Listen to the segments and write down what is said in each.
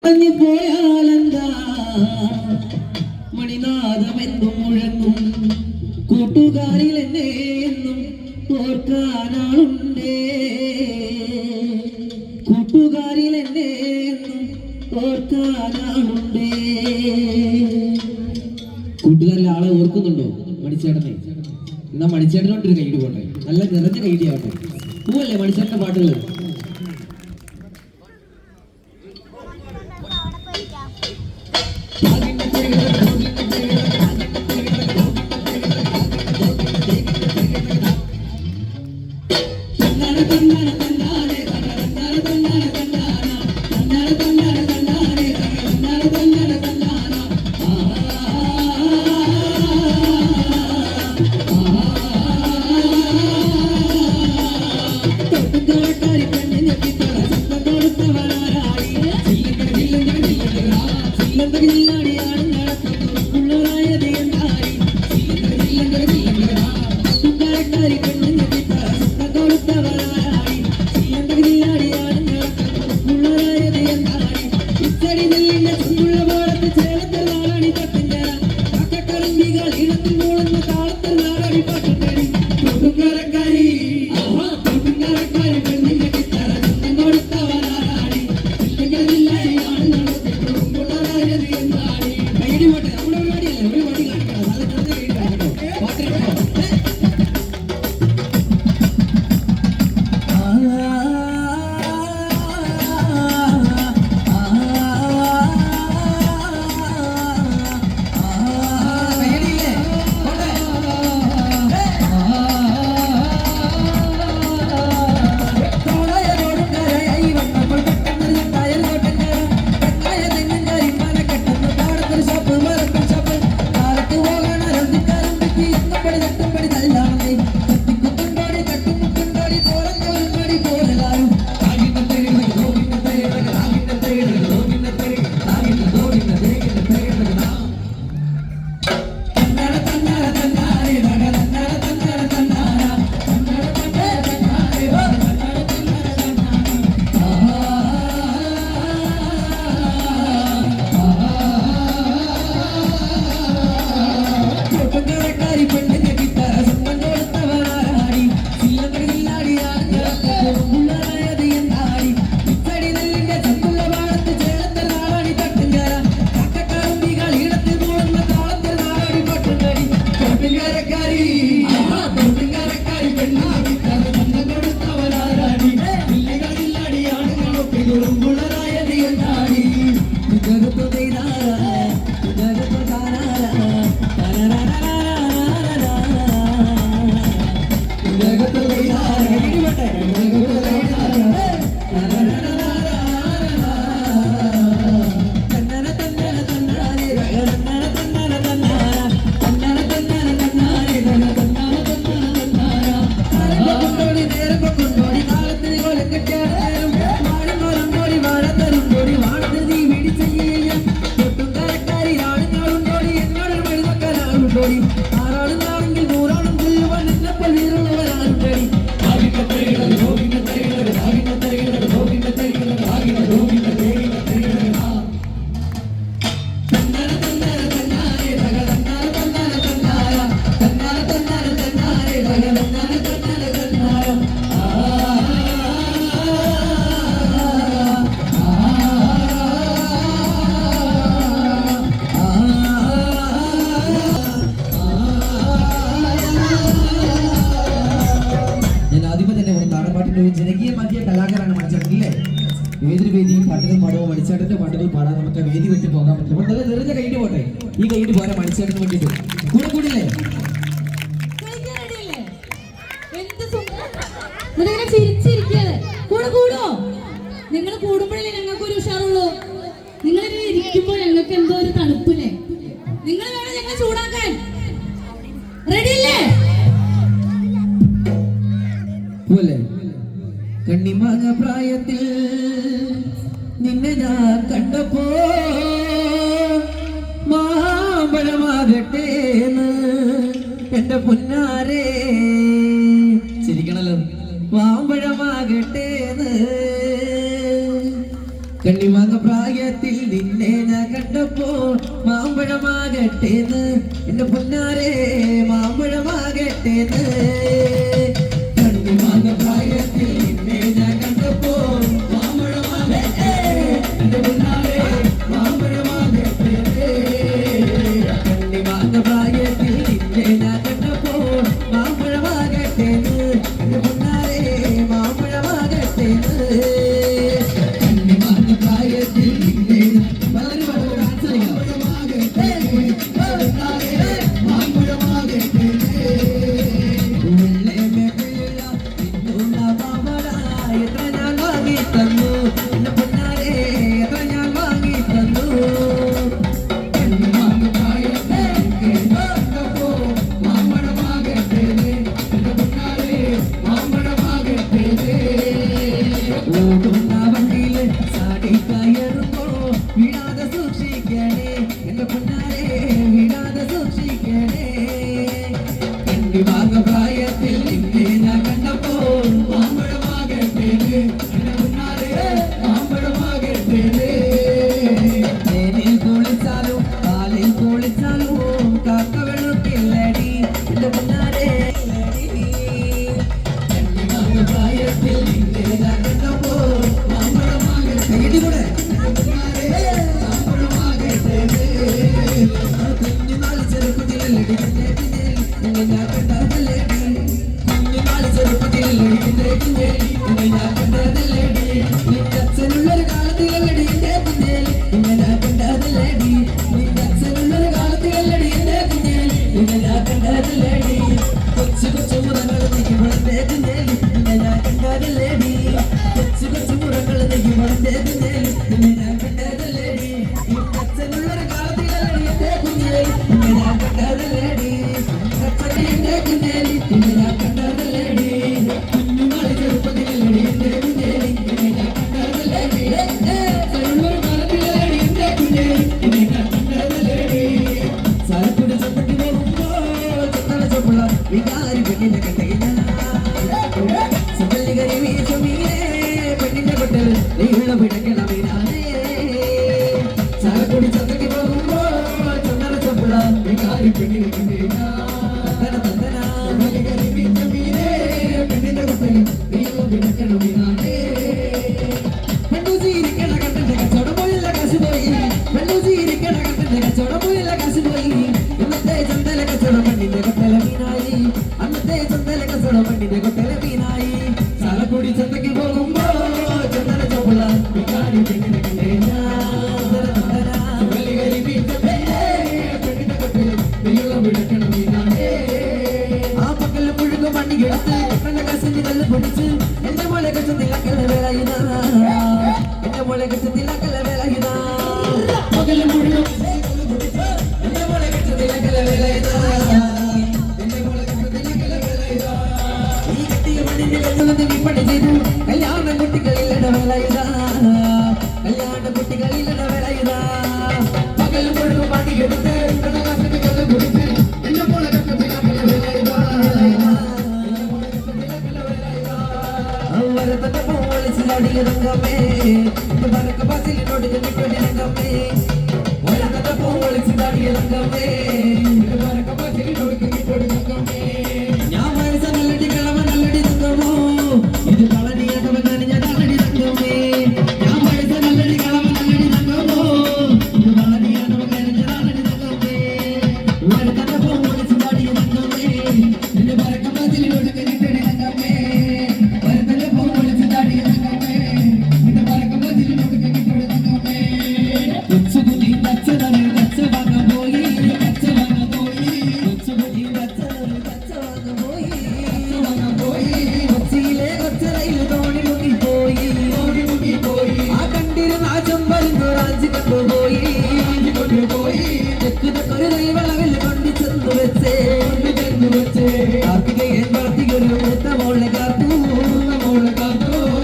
പോയാലെന്താ മണിനാഥമെന്നും മുഴങ്ങും കൂട്ടുകാരിൽ എന്നെ എന്നും ഓർക്കാനാളുണ്ടേ കൂട്ടുകാരിൽ എന്നെ എന്നും ഓർക്കാനാളുണ്ടേ. കൂട്ടുകാരിൽ ആളെ ഓർക്കുന്നുണ്ടോ മണിച്ചേട്ടനെ? എന്നാ മണിച്ചേട്ടനോട്ടൊരു കൈയ്യടി പോട്ടെ, നല്ല നിറഞ്ഞ കൈയ്യടി ആവട്ടെ. പൂവല്ലേ മണിച്ചേട്ടന്റെ പാട്ടുകൾ? ജനകീയ മധ്യ കലാകാരാണ് മണിച്ചേട്ടനില്ലേ? ഏതൊരു വേദിയും പാട്ടുകൾ പാടുമോ മണിച്ചേട്ടന്റെ പാട്ടുകൾ പാടാൻ നമുക്ക് വേദി വിട്ട് പോകാൻ പറ്റില്ല. അപ്പോൾ നിറഞ്ഞ കൈയ്യടി പോട്ടെ, ഈ കൈയ്യടി പോരാ മണിച്ചേട്ടന് വേണ്ടിയിട്ട്. കൂടെ കൂടില്ലേ? നിങ്ങൾ കൂടുമ്പോഴേ ഞങ്ങൾക്ക് ഒരു ഉഷാറുള്ളൂ. നിങ്ങൾ ഇരിക്കുമ്പോൾ ഞങ്ങൾക്ക് എന്തോ ഒരു തണുപ്പില്ലേ. നിങ്ങൾ വേണം ഞങ്ങൾ ചൂടാക്കാൻ. റെഡിയല്ലേ? കണ്ണിമാങ്ങ പ്രായത്തിൽ നിന്നെ ഞാൻ കണ്ടപ്പോ മാമ്പഴമാകട്ടെ എന്റെ പൊന്നാരേ, ചിരിക്കണല്ലോ. മാമ്പഴമാകട്ടെ കണ്ണിമാങ്ങ പ്രായത്തിൽ മാമ്പഴമാകട്ടേന്ന് എന്റെ പൊന്നാരെ മാമ്പഴമാകട്ടേന്ന് കണ്ണിമാങ്ങ പ്രായത്തിൽ നിന്നെ ഞാൻ കണ്ടപ്പോ മാമ്പഴമാകട്ടെ എന്റെ പൊന്നാരെ മാമ്പഴമാകട്ടേന്ന് കണ്ണിമാങ്ങ പ്രായത്തിൽ നിന്നെ ഞാൻ കണ്ടപ്പോ മാമ്പഴമാകട്ടേന്ന് എന്റെ പൊന്നാരെ മാമ്പഴമാകട്ടേന്ന് കണ്ണിമാങ്ങ പ്രായത്തിൽ നിന്നെ വളരെ വളരെ ഡാൻസ് വീഴാതെ സൂക്ഷിക്കണേ എന്റെ പൊന്നാരെ വീഴാതെ സൂക്ഷിക്കണേ കണ്ണിമാങ്ങ പ്രായത്തിൽ നിന്നെ ഞാൻ കണ്ടപ്പോൾ മാമ്പഴമാകട്ടെ എന്റെ പൊന്നാരെ മാമ്പഴമാകട്ടെ തേനിൽ കുളിച്ചാലും പാലിൽ കുളിച്ചാലും കാക്ക വെളുക്കില്ലടി എന്റെ പൊന്നാരെ കണ്ണിമാങ്ങ പ്രായത്തിൽ നിന്നെ ഞാൻ കണ്ടപ്പോൾ മാമ്പഴമാകട്ടെ കൂടെ കുഞ്ഞുനാളി ചെറുപ്പത്തിലല്ലടി ഞാൻ കണ്ടതല്ലേടി കുഞ്ഞുനാളി ചെറുപ്പത്തിലല്ലടി ഞാൻ കണ്ടതല്ലേടി നിന്റെ അച്ഛനുള്ളൊരു കാലത്തിലല്ലടി എന്റെ കുഞ്ഞേൽ ഞാൻ കണ്ടതല്ലേടി നിന്റെ അച്ഛനുള്ളൊരു കാലത്തിലല്ലടി എന്റെ കുഞ്ഞേൽ ഞാൻ കണ്ടതല്ലേടി കൊച്ചു കൊച്ചു മുറങ്ങൾ നെയ്യുമ്പോഴത്തെ കുഞ്ഞേൽ ഞാൻ കണ്ടതല്ലേടി കൊച്ചു കൊച്ചു മുറങ്ങൾ നെയ്യുമ്പോഴത്തെ കുഞ്ഞേൽ ഞാൻ കണ്ടതല്ലേടി നിന്റെ അച്ഛനുള്ളൊരു കാലത്തിലല്ലടി എന്റെ കുഞ്ഞേൽ ഞാൻ കണ്ടതല്ലേടി അച്ഛനെ കുഞ്ഞേൽ ഞാൻ കണ്ടതല്ലേടി കുഞ്ഞുനാളി ചെറുപ്പത്തിലല്ലടി എന്റെ കുഞ്ഞേൽ ഞാൻ കണ്ടതല്ലേടി അച്ഛനുള്ളൊരു കാലത്തിലല്ലടി എന്റെ കുഞ്ഞേൽ ഞാൻ കണ്ടതല്ലേടി സാരക്കുടി ചപ്പട്ടി പോകുമ്പോ ചത്തള ചപ്പുള്ള വികാരി പെണ്ണിനെ കണ്ടകില്ല സകല്ലികരി വീശുമീനെ പെണ്ണിന്റെ കൊട്ടൽ നീയുള്ള പിടക്കണമീനാനേ സാരക്കുടി ചത്തട്ടി പോകുമ്പോ ചത്തള ചപ്പുള്ള വികാരി പെണ്ണിനെ കണ്ടകില്ല സകല്ലികരി വീശുമീനെ പെണ്ണിന്റെ കൊട്ടൽ നീയുള്ള പിടക്കണമീനാനേ പെണ്ണുചീരിക്കണ കണ്ടന്റെ കച്ചവടം പോയില്ല കാശ് പോയി പെണ്ണുചീരിക്കണ കണ്ടന്റെ കച്ചവടം പോയില്ല കാശ് പോയി ഇന്നത്തെ ചന്തല കച്ചവടം മണ്ണിന്റെ കൊട്ടല മീനായി അന്നത്തെ ചന്തല കച്ചവടം മണ്ണിന്റെ കൊട്ടല മീനായി ചാലക്കുടി ചന്തയ്ക്ക് പോകുമ്പോ ചന്തല ചോപ്പുള്ള വികാരി പെണ്ണിനെ കണ്ടേ പെണ്ണിന്റെ കൊട്ടൽ നീയുള്ള പിടക്കണം മീനായി ആ പക്കല് മുഴുക മണ്ണി എടുത്ത് നല്ല കസിന് കല്ല് പൊടിച്ച് എന്റെ മോളെ കച്ചത്തിലാക്കല വേല ഇതാ എന്റെ മോളെ കച്ചത്തിലാക്കല വേല ഇതാ പകല് മുഴുക എന്റെ മോളെ കച്ചത്തിലാക്കല വേല ഇതാ എന്റെ മോളെ കച്ചത്തിലാക്കല വേല ഇതാ ഈ കെട്ടിയ മണ്ണിന്റെ കണ്ണുകൊണ്ട് നീ പണി ചെയ്തു കല്യാണ കുട്ടികളില്ലട വേല ഇതാ കല്യാണ കുട്ടികളില്ലട വേല ഇതാ പകല് മുഴുക മണ്ണി എടുത്ത് നല്ല കസിന് കല്ല് പൊടിച്ച് എന്റെ മോളെ കച്ചത്തിലാക്കല വേല ഇതാ വരത്തന്റെ പോളിച്ചിലടിയ രംഗമേ വരക്ക പാസിലിനോട് കിട്ടടി രംഗമേ വരത്തന്റെ പോളിച്ചിലടിയ രംഗമേ വരക്ക പാസിലിനോട് കിട്ടടി രംഗമേ ഞാൻ വയസ്സ നല്ലടി കളവ നല്ലടി രംഗമോ ഇത് കളനിയാട്ടവൻ ഞാൻ നല്ലടി രംഗമേ ഞാൻ വയസ്സ നല്ലടി കളവ നല്ലടി രംഗമോ ഇത് കളനിയാട്ടവൻ ഞാൻ നല്ലടി രംഗമേ വരത്തന്റെ പോളിച്ചിലടിയ രംഗമേ വരക്ക പാസിലിനോട് കിട്ടടി രംഗമേ കാർത്തികേയൻ വളർത്തിയൊരു മൂത്ത മോളെ കാർത്തു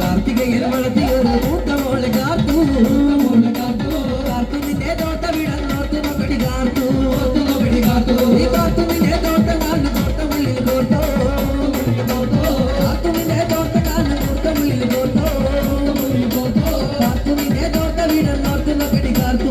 കാർത്തികേയൻ വളർത്തിയൊരു മൂത്ത മോളെ കാർത്തു കാർത്തു നിന്റെ തോട്ട വിടന്നോർത്ത് മകടി കാർത്തു ഈ കാർത്തു നിന്റെ തോട്ട കാർന്ന് തോട്ടമുള്ളിൽ കോർത്തോ കാർത്തു നിന്റെ തോട്ട കാർന്ന് തോട്ടമുള്ളിൽ കോർത്തോ കാർത്തു നിന്റെ തോട്ട വിടന്നോർത്ത് മകടി കാർത്തു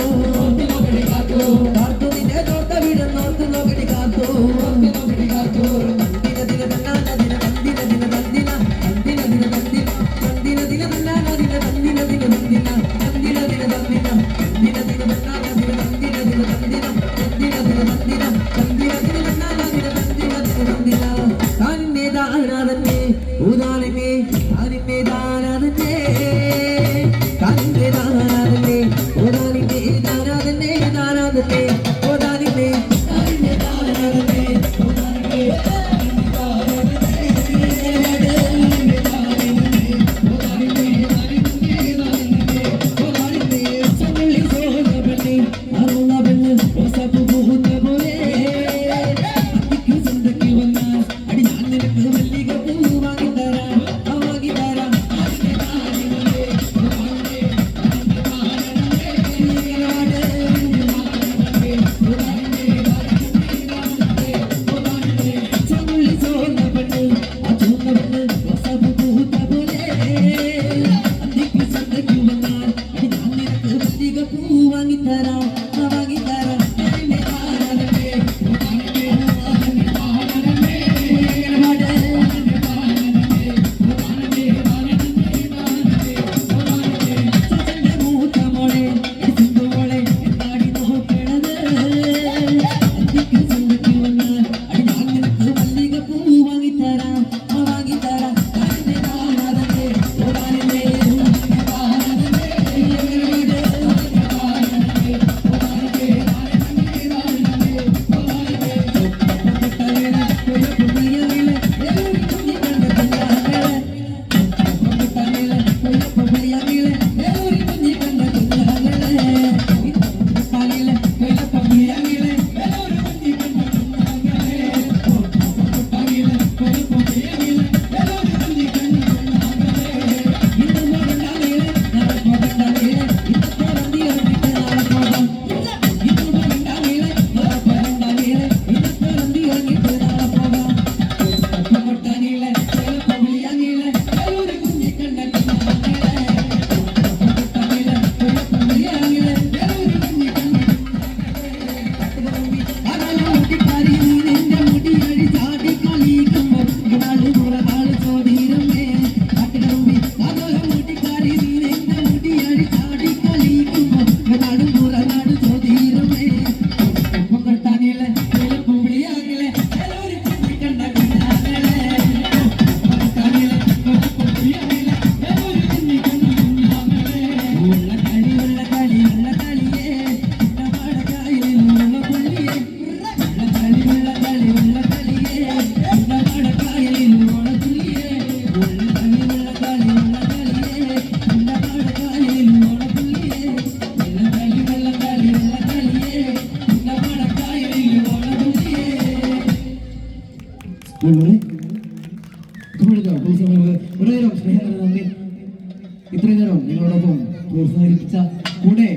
മല്ലികപ്പൂ വാങ്ങിത്തരാം വാങ്ങിത്തരാം എന്നെ കാണാനേ ഇത്രയും നേരം നിങ്ങളോടൊപ്പം പ്രോത്സാഹിപ്പിച്ച കൂടെ